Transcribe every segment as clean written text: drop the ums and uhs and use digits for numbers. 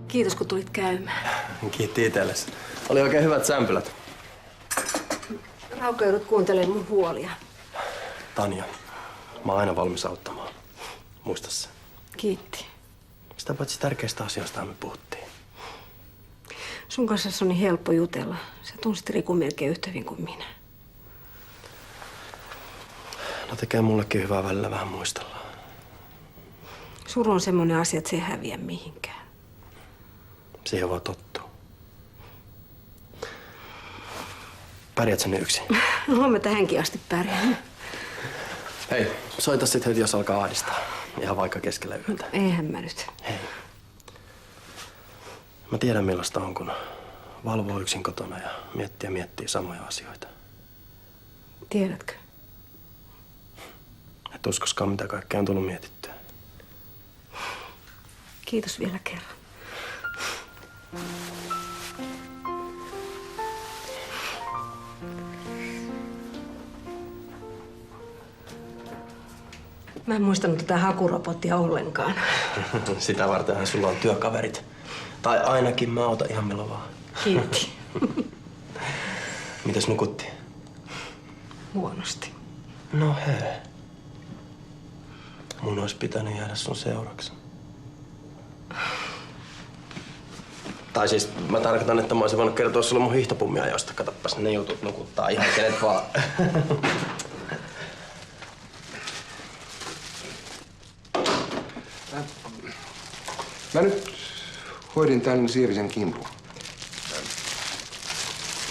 Kiitos, kun tulit käymään. Kiitti itsellesi. Oli oikein hyvät sämpylät. Raukeudut kuuntelemaan mun huolia. Tanja, mä oon aina valmis auttamaan. Muista se. Kiitti. Sitä paitsi tärkeistä asioista me puhuttiin. Sun kanssa on niin helppo jutella. Sä tunsit Rikun melkein yhtä hyvin kuin minä. No tekee mullekin hyvää välillä vähän muistella. Suru on semmoinen asia, että se ei häviä mihinkään. Siihen vaan tottuu. Pärjät sä yksin? Oon mä tähänkin asti pärjännyt. Hei, soita sit heti, jos alkaa ahdistaa. Ihan vaikka keskellä yötä. Eihän mä nyt. Hei. Mä tiedän millaista on, kun valvoo yksin kotona ja miettii samoja asioita. Tiedätkö? Et uskoskaan, mitä kaikkea on tullut mietittyä. Kiitos vielä kerran. Mä en muistanut tätä hakurobottia ollenkaan. Sitä vartenhan sulla on työkaverit. Tai ainakin mä otan ihan milloin vaan. Kiitti. Mites nukuttiin? Huonosti. No hei. Mun olisi pitänyt jäädä sun seuraksi. Tai siis mä tarkoitan, että mä olisin voinut kertoa sulle mun hiihtopummia, josta katoppas ne jutut nukuttaa ihan kenet vaan. Mä nyt hoidin tän Sievisen kimpun.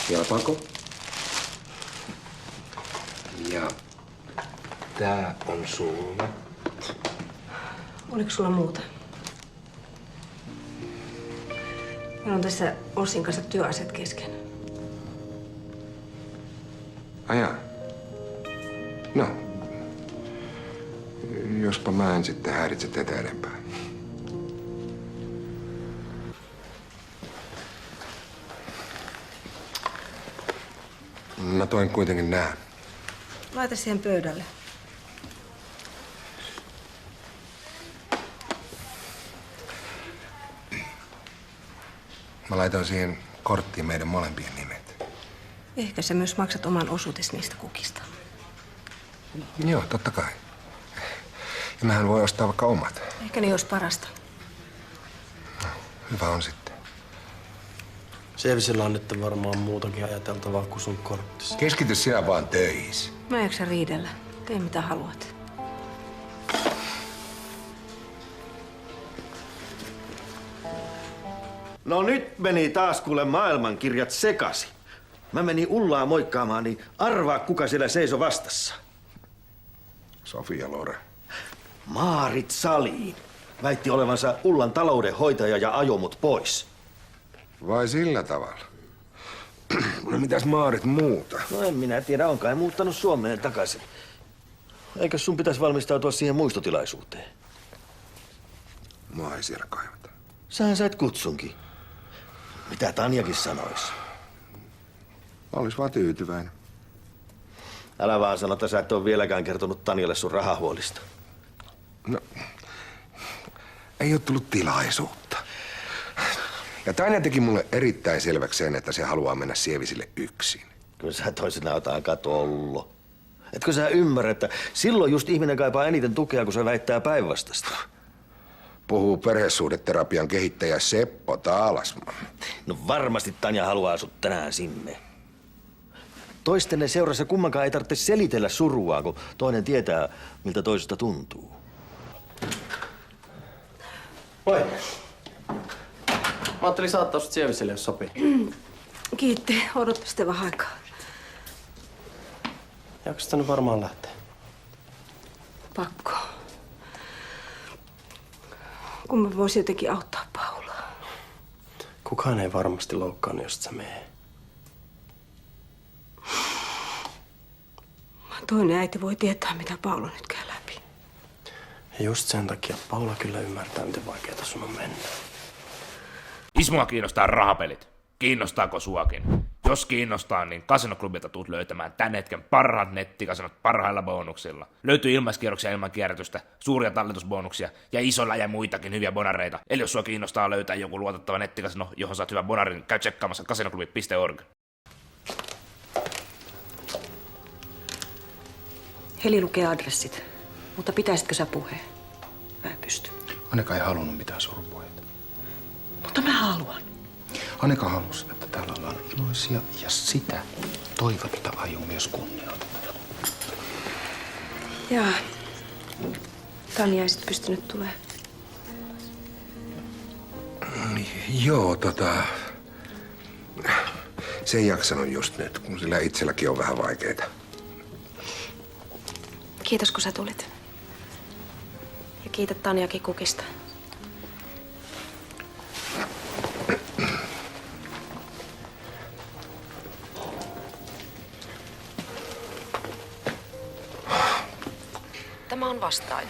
Kelpaako? Ja tää on sulle. Oliko sulla muuta? Meillä on tässä Ossin kanssa työasiat kesken. Ajaa. No. Jospa mä en sitten häiritse teitä enempää. Mä toin kuitenkin nää. Laita siihen pöydälle. Mä laitoin siihen korttiin meidän molempien nimet. Ehkä sä myös maksat oman osuutesi niistä kukista. Joo, totta kai. Ja mähän voi ostaa vaikka omat. Ehkä ne olisi parasta. No, hyvä on sitten. Sievisillä on nyt varmaan muutakin ajateltavaa kuin sun korttissa. Keskity sinä vaan töihin. Mä en jaksa riidellä. Tee mitä haluat. No nyt meni taas kuule maailmankirjat sekasi. Mä menin Ullaa moikkaamaan, niin arvaa kuka siellä seisoi vastassa. Sofia Loren. Maarit Salin. Väitti olevansa Ullan taloudenhoitaja ja ajoi mut pois. Vai sillä tavalla? No mitäs Maarit muuta? No en minä tiedä, on kai muuttanut Suomeen takaisin. Eikä sun pitäisi valmistautua siihen muistotilaisuuteen? Mua ei siellä kaivata. Sähän sait kutsunkin. Mitä Tanjakin sanois? Olis vaan tyytyväinen. Älä vaan sano, että sä et ole vieläkään kertonut Tanjalle sun rahahuolista. No, ei ole tullut tilaisuutta. Ja Tanja teki mulle erittäin selväksi sen, että se haluaa mennä Sievisille yksin. Kyllä sä toisinaan oot aika tollo. Etkö sä ymmärrä, että silloin just ihminen kaipaa eniten tukea, kun se väittää päinvastasta? Puhuu perhesuhdeterapian kehittäjä Seppo Taalasma. No varmasti Tanja haluaa sut tänään sinne. Toistenne seurassa kummankaan ei tarvitse selitellä surua, kun toinen tietää, miltä toisesta tuntuu. Moi. Mä ajattelin saattaa sut Sievisille, jos sopii. Kiitti. Odotpa sitten vähän aikaa. Jaksat sä nyt varmaan lähteä? Pakko. Kun mä voisin jotenkin auttaa Paulaa. Kukaan ei varmasti loukkaannut, jos et sä mee. Toinen äiti voi tietää, mitä Paula nyt käy läpi. Ja just sen takia Paula kyllä ymmärtää, miten vaikeaa sun on mennä. Ismoa kiinnostaa rahapelit. Kiinnostaako suakin? Jos kiinnostaa, niin kasinoklubilta tulet löytämään tän hetken parhaat nettikasinot parhailla bonuksilla. Löytyy ilmaiskierroksia ilman kierrätystä, suuria talletusbonuksia ja isolla ja muitakin hyviä bonareita. Eli jos sua kiinnostaa löytää joku luotettava nettikasino, johon saat hyvän bonarin, käy tsekkaamassa kasinoklubi.org. Heli lukee adressit, mutta pitäisitkö sä puheen? Mä en pysty. Annika ei halunnut mitään surupuheita. Mutta mä haluan. Annika halusi, että täällä ollaan iloisia ja sitä toivetta aion myös kunnioittaa. Jaa. Tanja ei sit pystynyt tulemaan. Joo, se ei jaksanut just nyt, kun sillä itselläkin on vähän vaikeita. Kiitos, kun sä tulit. Ja kiität Tanjakin kukista. Tämä on vastaaja.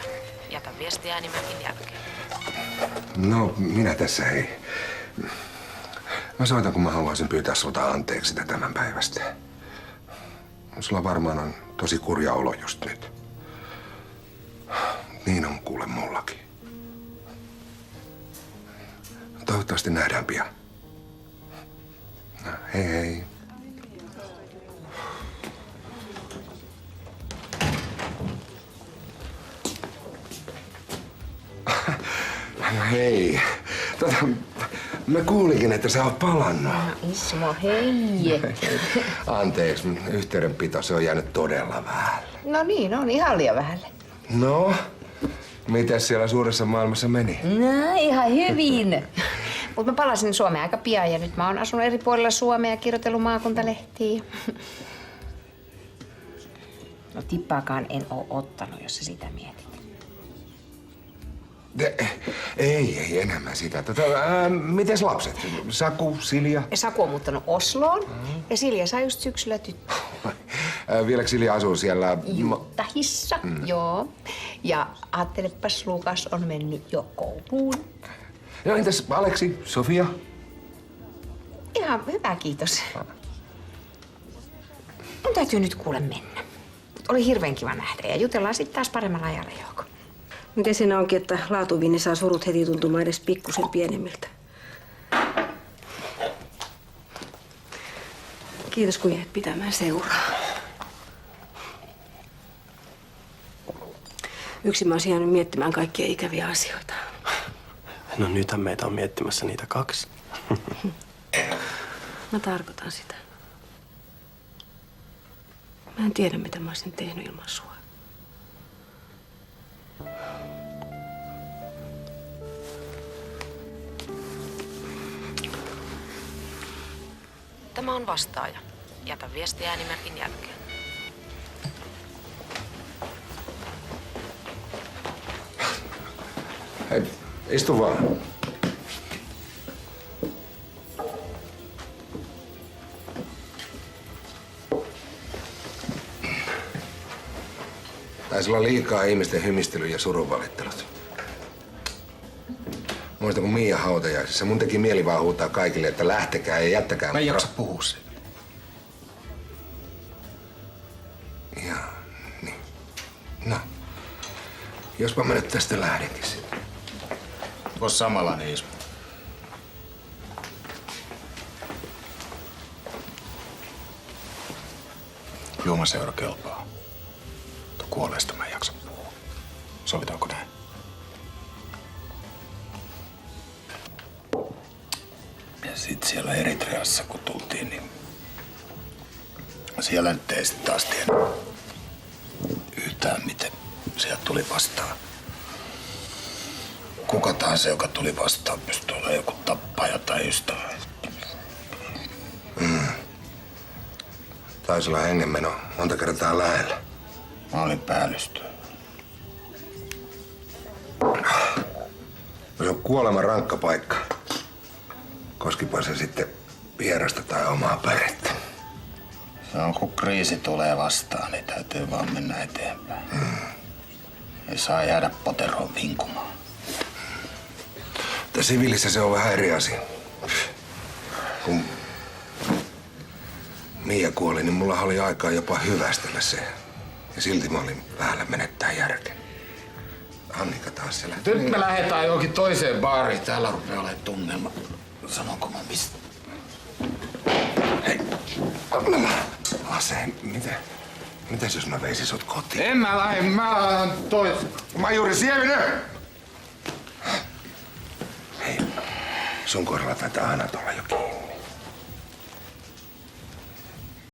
Jätä viestiä äänimerkin jälkeen. No, minä tässä hei. Mä soitan, kun mä haluaisin pyytää sulta anteeksi sitä tämän päivästä. Sulla varmaan on tosi kurja olo just nyt. Niin on kuule mullakin. Toivottavasti nähdään pian. No, hei hei. No hei. Mä kuulinkin, että sä oot palannut. No Ismo, hei. Anteeksi, yhteydenpito, se on jäänyt todella vähälle. No niin, on ihan liian vähälle. No, mitäs siellä suuressa maailmassa meni? No, ihan hyvin. Mutta mä palasin Suomeen aika pian ja nyt mä oon asunut eri puolilla Suomea ja kirjoitellut maakuntalehtiä. No tippaakaan en oo ottanut, jos sä sitä mietit. Ei enemmän sitä. Mites lapset? Saku, Silja? Saku on muuttanut Osloon ja Silja sai just syksyllä tyttö. Vieläkö Silja asuu siellä? Juttahissa, joo. Ja ajattelepas, Lukas on mennyt jo kouluun. No entäs Aleksi, Sofia? Ihan hyvä, kiitos. Mun täytyy nyt kuule mennä. Oli hirveän kiva nähdä ja jutellaan sitten taas paremmalla ajalla, Jouko. Miten siinä onkin, että laatuviini saa surut heti tuntumaan edes pikkusen pienemmiltä? Kiitos, kun jäit pitämään seuraa. Yksin mä olisin jäänyt miettimään kaikkia ikäviä asioita. No nythän meitä on miettimässä niitä 2. Mä tarkoitan sitä. Mä en tiedä, mitä mä olisin tehnyt ilman sua. Tämä on vastaaja. Jätä viestiä äänimerkin jälkeen. Hei, istu vaan. Taisi olla liikaa ihmisten hymistely ja surunvalittelut. Muista kun Miia hautajaisissa. Mun teki mieli vaan huutaa kaikille, että lähtekää ja jättäkää. Mä en jaksa puhua siitä. Jaa, niin. No, jospa mä nyt tästä lähdenkin sitten. Ois samanlainen Ismo. Juomaseura kelpaa. Mutta kuolleesta mä en jaksa puhua. Sovitaanko näin? Ja sit siellä Eritreassa, kun tultiin, niin siellä nyt ei sit taas tiedä yhtään, miten sieltä tuli vastaan. Kuka tahansa, joka tuli vastaan, pystyy olemaan joku tappaja tai ystävä. Taisi olla hengenmeno monta kertaa lähellä. Mä olin päällystöä. Se on kuoleman rankka paikka. Koskipa se sitten vierasta tai omaa perhettä. Se on, kun kriisi tulee vastaan, niin täytyy vaan mennä eteenpäin. Ei saa jäädä poteroon vinkumaan. Mutta siviilissä se on vähän eri asia. Kun Mia kuoli, niin mulla oli aikaa jopa hyvästellä se. Ja silti mä olin vähällä menettää järkeä. Annika taas se lähti. Nyt me lähdetään johonkin toiseen baariin. Täällä rupeaa olemaan tunnelma. Sanonko mä mistä? Hei, Lasse, mitäs jos mä veisin sut kotiin? En mä lähde, mä lähden Majuri Sievinen! Hei, sun kohdalla taitaa aina tulla jokin